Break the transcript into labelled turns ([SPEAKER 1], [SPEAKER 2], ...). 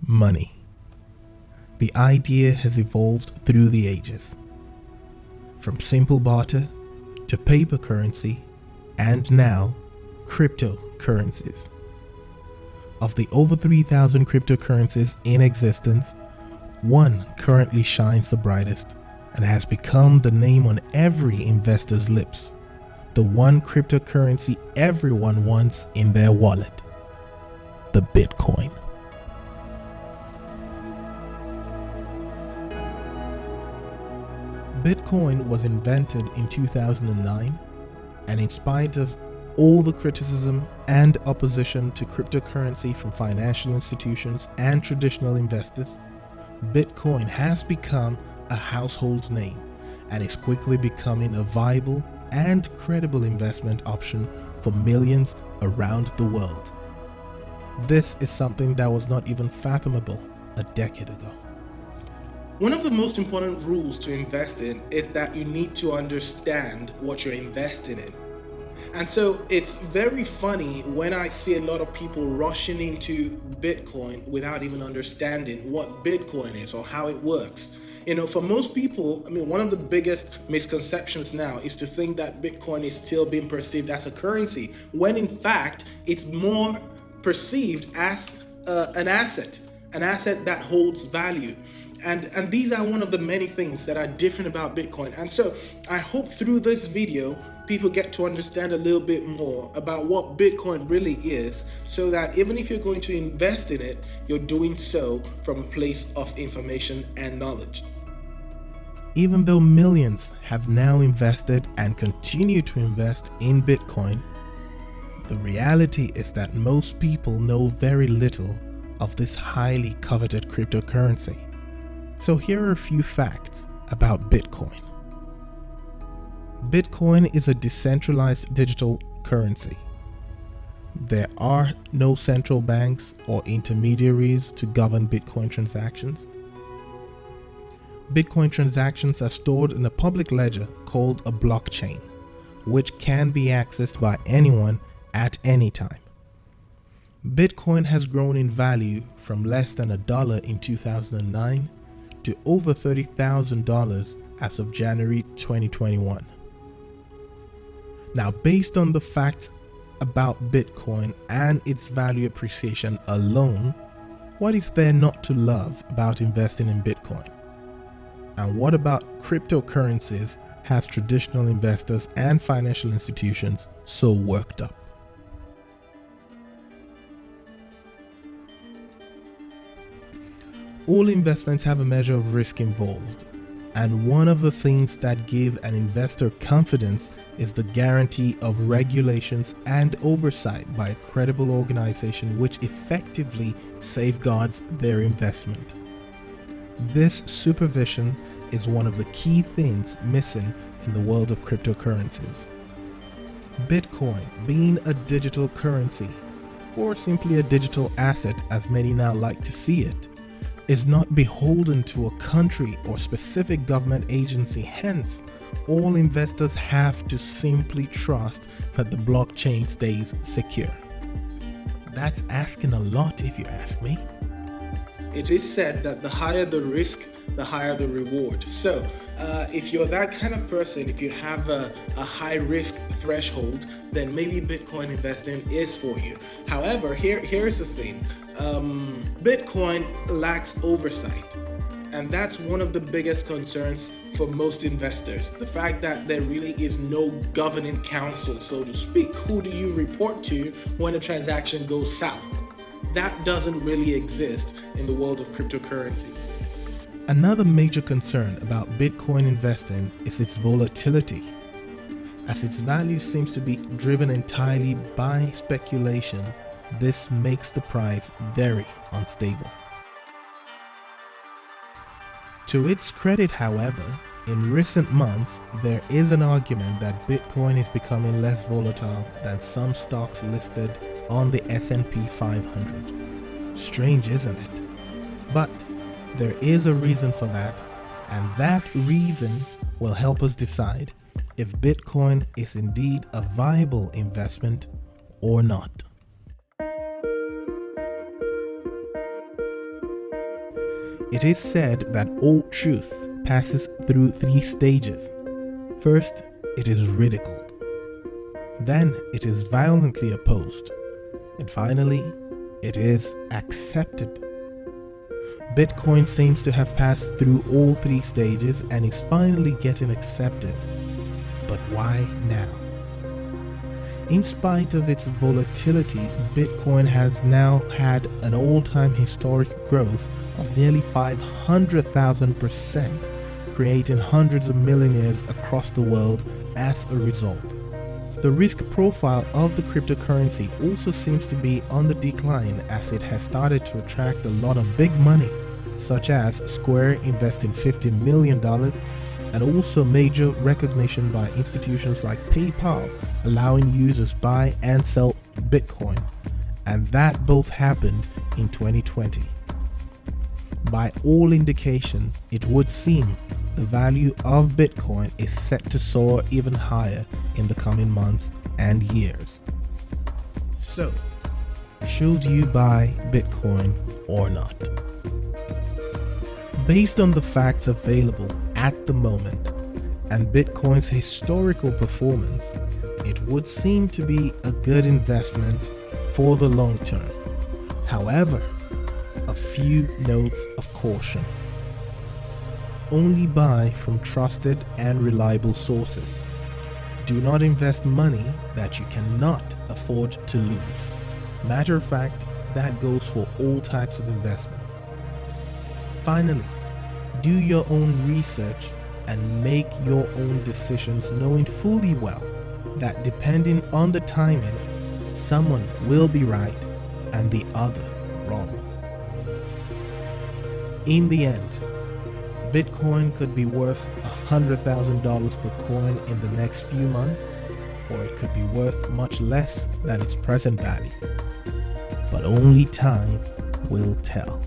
[SPEAKER 1] money. The idea has evolved through the ages, from simple barter to paper currency and now cryptocurrencies. Of the over 3,000 cryptocurrencies in existence, one currently shines the brightest and has become the name on every investor's lips. The one cryptocurrency everyone wants in their wallet, the Bitcoin. Bitcoin was invented in 2009, and in spite of all the criticism and opposition to cryptocurrency from financial institutions and traditional investors, Bitcoin has become a household name and is quickly becoming a viable and credible investment option for millions around the world. This is something that was not even fathomable a decade ago.
[SPEAKER 2] One of the most important rules to invest in is that you need to understand what you're investing in. And so it's very funny when I see a lot of people rushing into Bitcoin without even understanding what Bitcoin is or how it works. For most people, one of the biggest misconceptions now is to think that Bitcoin is still being perceived as a currency, when in fact it's more perceived as an asset that holds value. And these are one of the many things that are different about Bitcoin. And so I hope through this video, people get to understand a little bit more about what Bitcoin really is, so that even if you're going to invest in it, you're doing so from a place of information and knowledge.
[SPEAKER 1] Even though millions have now invested and continue to invest in Bitcoin, the reality is that most people know very little of this highly coveted cryptocurrency. So here are a few facts about Bitcoin. Bitcoin is a decentralized digital currency. There are no central banks or intermediaries to govern Bitcoin transactions. Bitcoin transactions are stored in a public ledger called a blockchain, which can be accessed by anyone at any time. Bitcoin has grown in value from less than $1 in 2009 to over $30,000 as of January 2021. Now, based on the facts about Bitcoin and its value appreciation alone, what is there not to love about investing in Bitcoin? And what about cryptocurrencies has traditional investors and financial institutions so worked up? All investments have a measure of risk involved, and one of the things that gives an investor confidence is the guarantee of regulations and oversight by a credible organization which effectively safeguards their investment. This supervision is one of the key things missing in the world of cryptocurrencies. Bitcoin, being a digital currency, or simply a digital asset as many now like to see it, is not beholden to a country or specific government agency. Hence, all investors have to simply trust that the blockchain stays secure. That's asking a lot if you ask me.
[SPEAKER 2] It is said that the higher the risk, the higher the reward. So if you're that kind of person, if you have a high risk threshold, then maybe Bitcoin investing is for you. However, here's the thing. Bitcoin lacks oversight, and that's one of the biggest concerns for most investors. The fact that there really is no governing council, so to speak. Who do you report to when a transaction goes south? That doesn't really exist in the world of cryptocurrencies.
[SPEAKER 1] Another major concern about Bitcoin investing is its volatility, as its value seems to be driven entirely by speculation. This makes the price very unstable. To its credit, however, in recent months, there is an argument that Bitcoin is becoming less volatile than some stocks listed on the S&P 500. Strange, isn't it? But there is a reason for that, and that reason will help us decide if Bitcoin is indeed a viable investment or not. It is said that all truth passes through three stages. First, it is ridiculed. Then it is violently opposed. And finally, it is accepted. Bitcoin seems to have passed through all three stages and is finally getting accepted. But why now? In spite of its volatility, Bitcoin has now had an all-time historic growth of nearly 500,000%, creating hundreds of millionaires across the world as a result. The risk profile of the cryptocurrency also seems to be on the decline, as it has started to attract a lot of big money, such as Square investing $50 million, and also major recognition by institutions like PayPal allowing users buy and sell Bitcoin, and that both happened in 2020. By all indication, it would seem the value of Bitcoin is set to soar even higher in the coming months and years. So, should you buy Bitcoin or not? Based on the facts available at the moment and Bitcoin's historical performance, it would seem to be a good investment for the long term. However, a few notes of caution. Only buy from trusted and reliable sources. Do not invest money that you cannot afford to lose. Matter of fact, that goes for all types of investments. Finally, do your own research and make your own decisions, knowing fully well that depending on the timing, someone will be right and the other wrong. In the end, Bitcoin could be worth $100,000 per coin in the next few months, or it could be worth much less than its present value. But only time will tell.